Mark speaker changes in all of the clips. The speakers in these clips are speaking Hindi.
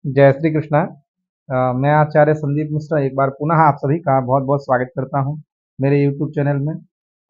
Speaker 1: जय श्री कृष्णा। मैं आचार्य संदीप मिश्रा एक बार पुनः आप सभी का बहुत बहुत स्वागत करता हूं मेरे YouTube चैनल में।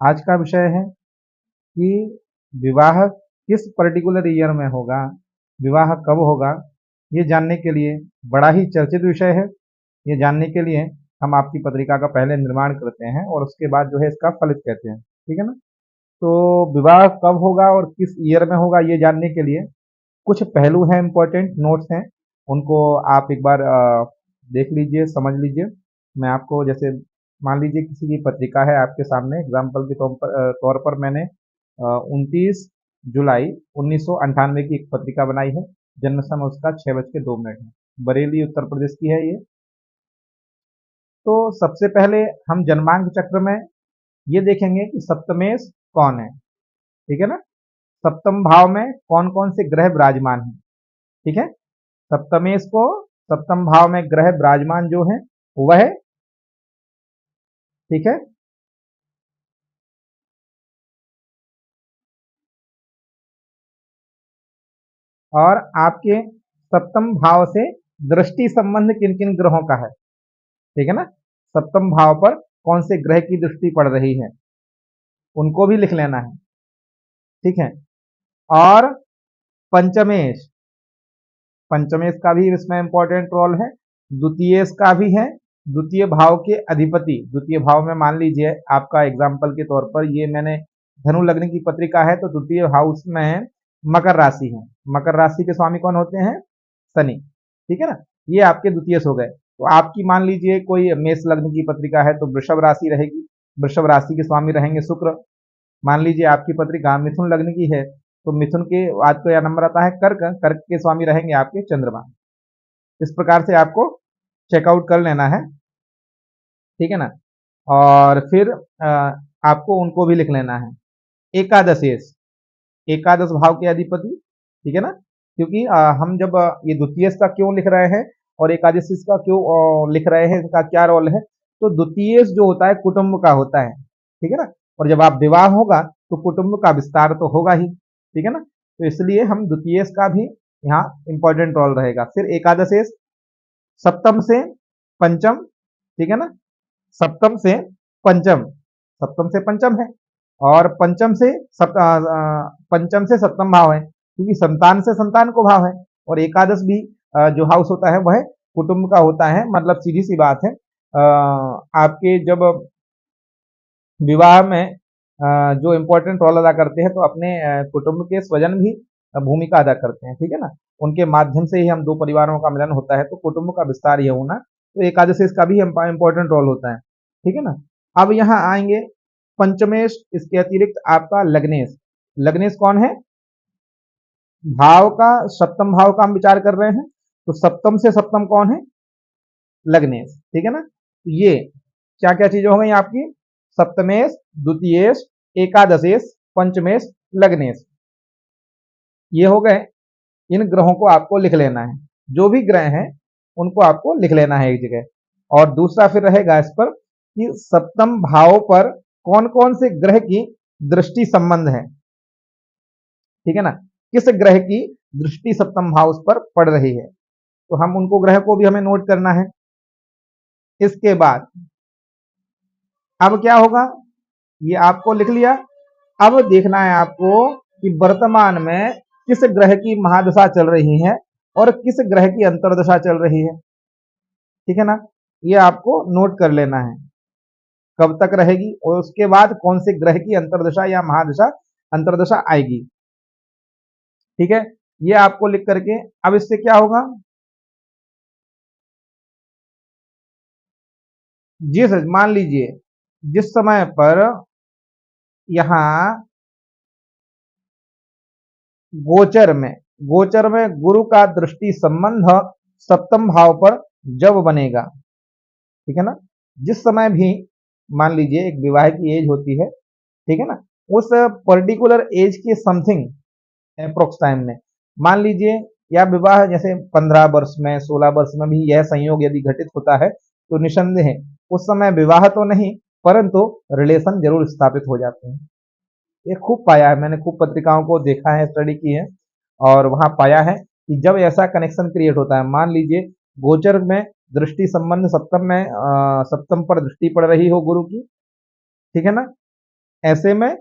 Speaker 1: आज का विषय है कि विवाह किस पर्टिकुलर ईयर में होगा, विवाह कब होगा, ये जानने के लिए बड़ा ही चर्चित विषय है। ये जानने के लिए हम आपकी पत्रिका का पहले निर्माण करते हैं और उसके बाद जो है इसका फलित कहते हैं, ठीक है ना। तो विवाह कब होगा और किस ईयर में होगा ये जानने के लिए कुछ पहलू हैं, इम्पोर्टेंट नोट्स हैं, उनको आप एक बार देख लीजिए, समझ लीजिए। मैं आपको जैसे मान लीजिए किसी की पत्रिका है आपके सामने, एग्जाम्पल के तौर पर मैंने 29 जुलाई 1998 की एक पत्रिका बनाई है। जन्म समय उसका 6:02 है। बरेली उत्तर प्रदेश की है ये। तो सबसे पहले हम जन्मांक चक्र में ये देखेंगे कि सप्तमेश कौन है, ठीक है ना। सप्तम भाव में कौन कौन से ग्रह विराजमान हैं, ठीक है। सप्तमेश को सप्तम भाव में ग्रह विराजमान जो है वह, ठीक है। और आपके सप्तम भाव से दृष्टि संबंध किन किन ग्रहों का है, ठीक है ना। सप्तम भाव पर कौन से ग्रह की दृष्टि पड़ रही है उनको भी लिख लेना है, ठीक है। और पंचमेश, पंचमेश का भी इसमें इंपॉर्टेंट रोल है। द्वितीयेश का भी है। द्वितीय भाव के अधिपति, द्वितीय भाव में मान लीजिए आपका एग्जाम्पल के तौर पर ये मैंने धनु लग्न की पत्रिका है, तो द्वितीय हाउस में मकर राशि है। मकर राशि के स्वामी कौन होते हैं? शनि, ठीक है ना। ये आपके द्वितीयेश हो गए। तो आपकी मान लीजिए कोई मेष लग्न की पत्रिका है तो वृषभ राशि रहेगी, वृषभ राशि के स्वामी रहेंगे शुक्र। मान लीजिए आपकी पत्रिका मिथुन लग्न की है तो मिथुन के आज तो यह नंबर आता है कर्क, कर्क के स्वामी रहेंगे आपके चंद्रमा। इस प्रकार से आपको चेकआउट कर लेना है, ठीक है ना। और फिर आपको उनको भी लिख लेना है। एकादशेश, एकादश भाव के अधिपति, ठीक है ना। क्योंकि हम जब ये द्वितीयेश का क्यों लिख रहे हैं और एकादशीस का क्यों लिख रहे हैं, इसका क्या रोल है, तो द्वितीयेश जो होता है कुटुंब का होता है, ठीक है ना। और जब आप विवाह होगा तो कुटुंब का विस्तार तो होगा ही, ठीक है ना। तो इसलिए हम द्वितीयेश का भी यहाँ इंपॉर्टेंट रोल रहेगा। फिर एकादशेश सप्तम से पंचम, ठीक है ना। सप्तम से पंचम, सप्तम से पंचम है। और पंचम से सप्तम भाव है, क्योंकि संतान से संतान को भाव है। और एकादश भी जो हाउस होता है वह कुटुंब का होता है। मतलब सीधी सी बात है, आपके जब विवाह में जो इम्पोर्टेंट रोल अदा करते हैं तो अपने कुटुंब के स्वजन भी भूमिका अदा करते हैं, ठीक है ना। उनके माध्यम से ही हम दो परिवारों का मिलन होता है, तो कुटुंब का विस्तार ये होना, तो एकादशी इसका भी इम्पोर्टेंट रोल होता है, ठीक है ना। अब यहाँ आएंगे पंचमेश, इसके अतिरिक्त आपका लग्नेश। लग्नेश कौन है? भाव का, सप्तम भाव का हम विचार कर रहे हैं, तो सप्तम से सप्तम कौन है? लग्नेश, ठीक है ना। तो ये क्या क्या चीजें हो गई आपकी? सप्तमेश, द्वितीयेश, एकादशेश, पंचमेश, लग्नेश, ये हो गए। इन ग्रहों को आपको लिख लेना है, जो भी ग्रह हैं उनको आपको लिख लेना है एक जगह। और दूसरा फिर रहेगा इस पर कि सप्तम भाव पर कौन कौन से ग्रह की दृष्टि संबंध है, ठीक है ना। किस ग्रह की दृष्टि सप्तम भाव पर पड़ रही है, तो हम उनको ग्रह को भी हमें नोट करना है। इसके बाद अब क्या होगा, ये आपको लिख लिया। अब देखना है आपको कि वर्तमान में किस ग्रह की महादशा चल रही है और किस ग्रह की अंतर्दशा चल रही है, ठीक है ना। ये आपको नोट कर लेना है कब तक रहेगी और उसके बाद कौन से ग्रह की अंतर्दशा या महादशा अंतर्दशा आएगी, ठीक है। ये आपको लिख करके अब इससे क्या होगा, जिस मान लीजिए जिस समय पर यहाँ गोचर में, गोचर में गुरु का दृष्टि संबंध सप्तम भाव पर जब बनेगा, ठीक है ना। जिस समय भी मान लीजिए एक विवाह की एज होती है, ठीक है ना, उस पर्टिकुलर एज के समथिंग अप्रोक्स टाइम में मान लीजिए, या विवाह जैसे 15 वर्ष में 16 वर्ष में भी यह संयोग यदि घटित होता है तो निसंदेह उस समय विवाह तो नहीं परंतु रिलेशन जरूर स्थापित हो जाते हैं। ये खूब पाया है, मैंने खूब पत्रिकाओं को देखा है, स्टडी की है और वहां पाया है कि जब ऐसा कनेक्शन क्रिएट होता है, मान लीजिए गोचर में दृष्टि संबंध सप्तम में सप्तम पर दृष्टि पड़ रही हो गुरु की, ठीक है ना, ऐसे में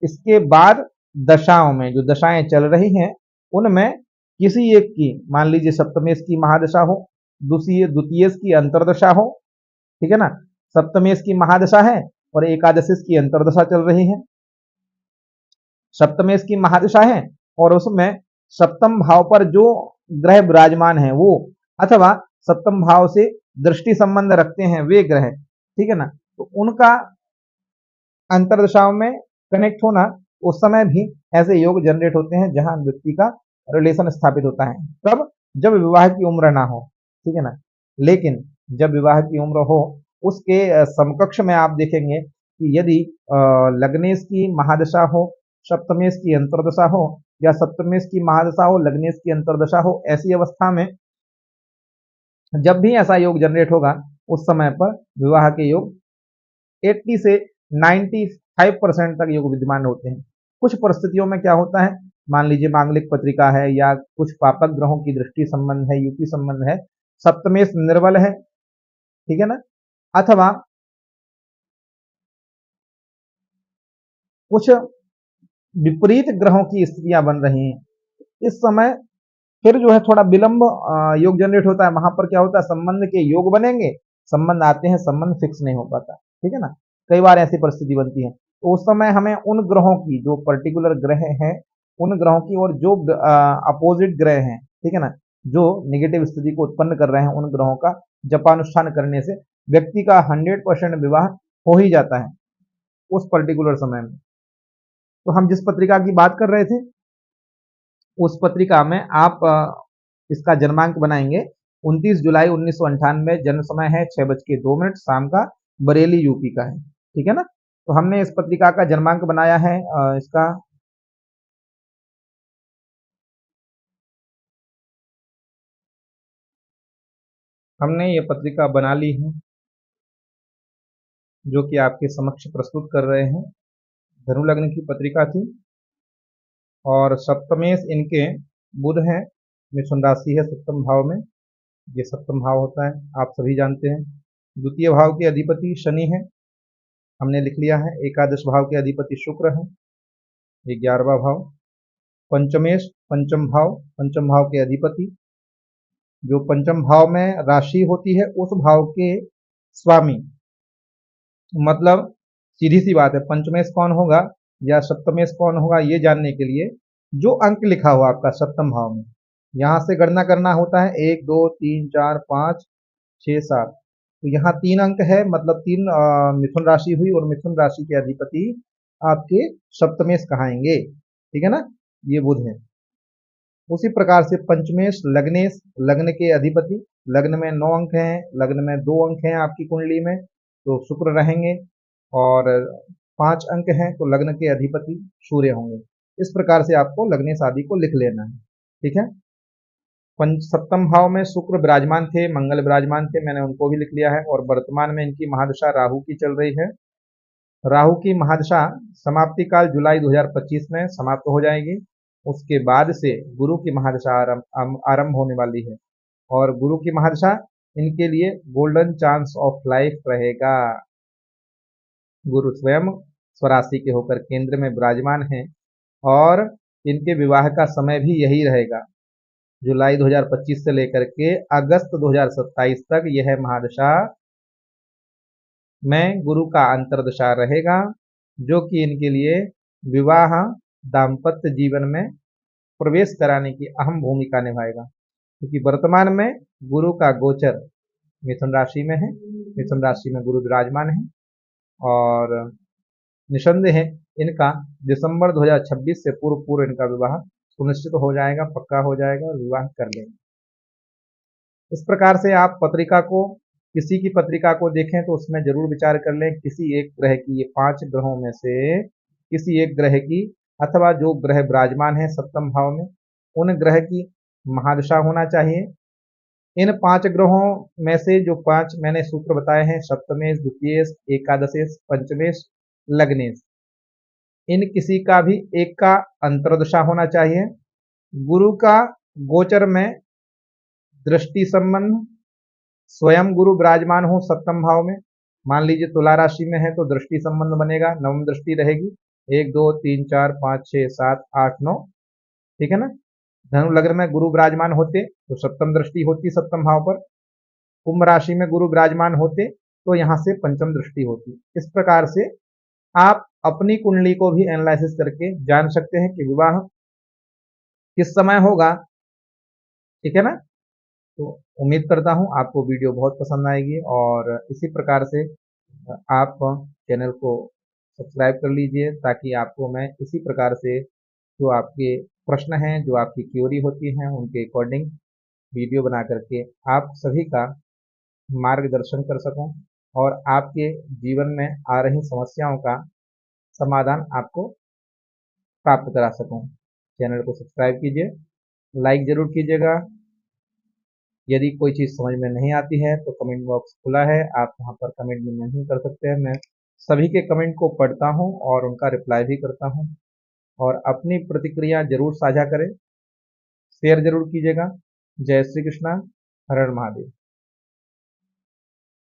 Speaker 1: इसके बाद दशाओं में जो दशाएं चल रही हैं उनमें किसी एक की, मान लीजिए सप्तमेश की महादशा हो, दूसरी द्वितीयेश की अंतरदशा हो, ठीक है ना, सप्तमेश की महादशा है और एकादशेश की अंतरदशा चल रही है। सप्तमेश की महादशा है और उसमें सप्तम भाव पर जो ग्रह विराजमान है वो, अथवा सप्तम भाव से दृष्टि संबंध रखते हैं वे ग्रह, ठीक है ना, तो उनका अंतरदशाओं में कनेक्ट होना, उस समय भी ऐसे योग जनरेट होते हैं जहां व्यक्ति का रिलेशन स्थापित होता है। तब जब विवाह की उम्र ना हो, ठीक है ना, लेकिन जब विवाह की उम्र हो उसके समकक्ष में आप देखेंगे कि यदि लग्नेश की महादशा हो, सप्तमेश की अंतरदशा हो, या सप्तमेश की महादशा हो लग्नेश की अंतरदशा हो, ऐसी अवस्था में जब भी ऐसा योग जनरेट होगा उस समय पर विवाह के योग 80 से 95% तक योग विद्यमान होते हैं। कुछ परिस्थितियों में क्या होता है, मान लीजिए मांगलिक पत्रिका है या कुछ पापक ग्रहों की दृष्टि संबंध है, युति संबंध है, सप्तमेश निर्बल है, ठीक है ना, अथवा कुछ विपरीत ग्रहों की स्थितियां बन रही हैं, इस समय फिर जो है थोड़ा विलंब योग जनरेट होता है। वहां पर क्या होता है, संबंध के योग बनेंगे, संबंध आते हैं, संबंध फिक्स नहीं हो पाता, ठीक है ना, कई बार ऐसी परिस्थिति बनती है। तो उस समय हमें उन ग्रहों की, जो पर्टिकुलर ग्रह हैं उन ग्रहों की, और जो अपोजिट ग्रह हैं, ठीक है ना, जो निगेटिव स्थिति को उत्पन्न कर रहे हैं, उन ग्रहों का जपानुष्ठान करने से व्यक्ति का 100% विवाह हो ही जाता है उस पर्टिकुलर समय में। तो हम जिस पत्रिका की बात कर रहे थे उस पत्रिका में आप इसका जन्मांक बनाएंगे 29 जुलाई 1998, जन्म समय है 6:02 शाम का, बरेली यूपी का है, ठीक है ना। तो हमने इस पत्रिका का जन्मांक बनाया है, इसका हमने ये पत्रिका बना ली है जो कि आपके समक्ष प्रस्तुत कर रहे हैं। धनु लग्न की पत्रिका थी और सप्तमेश इनके बुध हैं, मिथुन राशि है सप्तम भाव में, ये सप्तम भाव होता है आप सभी जानते हैं। द्वितीय भाव के अधिपति शनि है, हमने लिख लिया है। एकादश भाव के अधिपति शुक्र है, ये 11वां भाव। पंचमेश पंचम भाव के अधिपति, जो पंचम भाव में राशि होती है उस भाव के स्वामी, मतलब सीधी सी बात है पंचमेश कौन होगा या सप्तमेश कौन होगा ये जानने के लिए जो अंक लिखा हुआ आपका सप्तम भाव में, यहाँ से गणना करना होता है 1 2 3 4 5 6 7। तो यहाँ 3 अंक है, मतलब 3 मिथुन राशि हुई और मिथुन राशि के अधिपति आपके सप्तमेश कहाएंगे, ठीक है ना, ये बुध है। उसी प्रकार से पंचमेश लग्नेश, लग्न के अधिपति, लग्न में 9 अंक हैं, लग्न में 2 अंक हैं आपकी कुंडली में तो शुक्र रहेंगे, और 5 अंक हैं तो लग्न के अधिपति सूर्य होंगे। इस प्रकार से आपको लग्नेश आदि को लिख लेना है, ठीक है। पंच सप्तम भाव में शुक्र विराजमान थे, मंगल विराजमान थे, मैंने उनको भी लिख लिया है, और वर्तमान में इनकी महादशा राहु की चल रही है। राहु की महादशा समाप्ति काल जुलाई 2025 में समाप्त हो जाएगी। उसके बाद से गुरु की महादशा आरंभ होने वाली है, और गुरु की महादशा इनके लिए गोल्डन चांस ऑफ लाइफ रहेगा। गुरु स्वयं स्वराशि के होकर केंद्र में विराजमान हैं और इनके विवाह का समय भी यही रहेगा, जुलाई 2025 से लेकर के अगस्त 2027 तक यह महादशा में गुरु का अंतरदशा रहेगा, जो कि इनके लिए विवाह दाम्पत्य जीवन में प्रवेश कराने की अहम भूमिका निभाएगा, क्योंकि वर्तमान में गुरु का गोचर मिथुन राशि में है, मिथुन राशि में गुरु विराजमान है, और निसंदेह है इनका दिसंबर 2026 से पूर्व पूर्व इनका विवाह सुनिश्चित हो जाएगा, पक्का हो जाएगा और विवाह कर लेंगे। इस प्रकार से आप पत्रिका को, किसी की पत्रिका को देखें तो उसमें जरूर विचार कर लें किसी एक ग्रह की, ये 5 ग्रहों में से किसी एक ग्रह की, अथवा जो ग्रह विराजमान है सप्तम भाव में उन ग्रह की महादशा होना चाहिए। इन 5 ग्रहों में से जो 5 मैंने सूत्र बताए हैं, सप्तमेश, द्वितीयेश, एकादशेश, पंचमेश, लग्नेश, इन किसी का भी एक का अंतर्दशा होना चाहिए। गुरु का गोचर में दृष्टि संबंध, स्वयं गुरु विराजमान हो सप्तम भाव में, मान लीजिए तुला राशि में है तो दृष्टि संबंध बनेगा, नवम दृष्टि रहेगी, 1 2 3 4 5 6 7 8 9, ठीक है ना। धनु लग्न में गुरु विराजमान होते तो सप्तम दृष्टि होती सप्तम भाव पर, कुंभ राशि में गुरु विराजमान होते तो यहाँ से पंचम दृष्टि होती। इस प्रकार से आप अपनी कुंडली को भी एनालिसिस करके जान सकते हैं कि विवाह किस समय होगा, ठीक है ना। तो उम्मीद करता हूँ आपको वीडियो बहुत पसंद आएगी और इसी प्रकार से आप चैनल को सब्सक्राइब कर लीजिए ताकि आपको मैं इसी प्रकार से जो आपके प्रश्न हैं, जो आपकी क्वेरी होती हैं, उनके अकॉर्डिंग वीडियो बना करके आप सभी का मार्गदर्शन कर सकूं और आपके जीवन में आ रही समस्याओं का समाधान आपको प्राप्त करा सकूं। चैनल को सब्सक्राइब कीजिए, लाइक ज़रूर कीजिएगा। यदि कोई चीज़ समझ में नहीं आती है तो कमेंट बॉक्स खुला है, आप वहाँ पर कमेंट में मेंशन कर सकते हैं। मैं सभी के कमेंट को पढ़ता हूँ और उनका रिप्लाई भी करता हूँ और अपनी प्रतिक्रिया ज़रूर साझा करें, शेयर ज़रूर कीजिएगा। जय श्री कृष्णा, हर हर महादेव।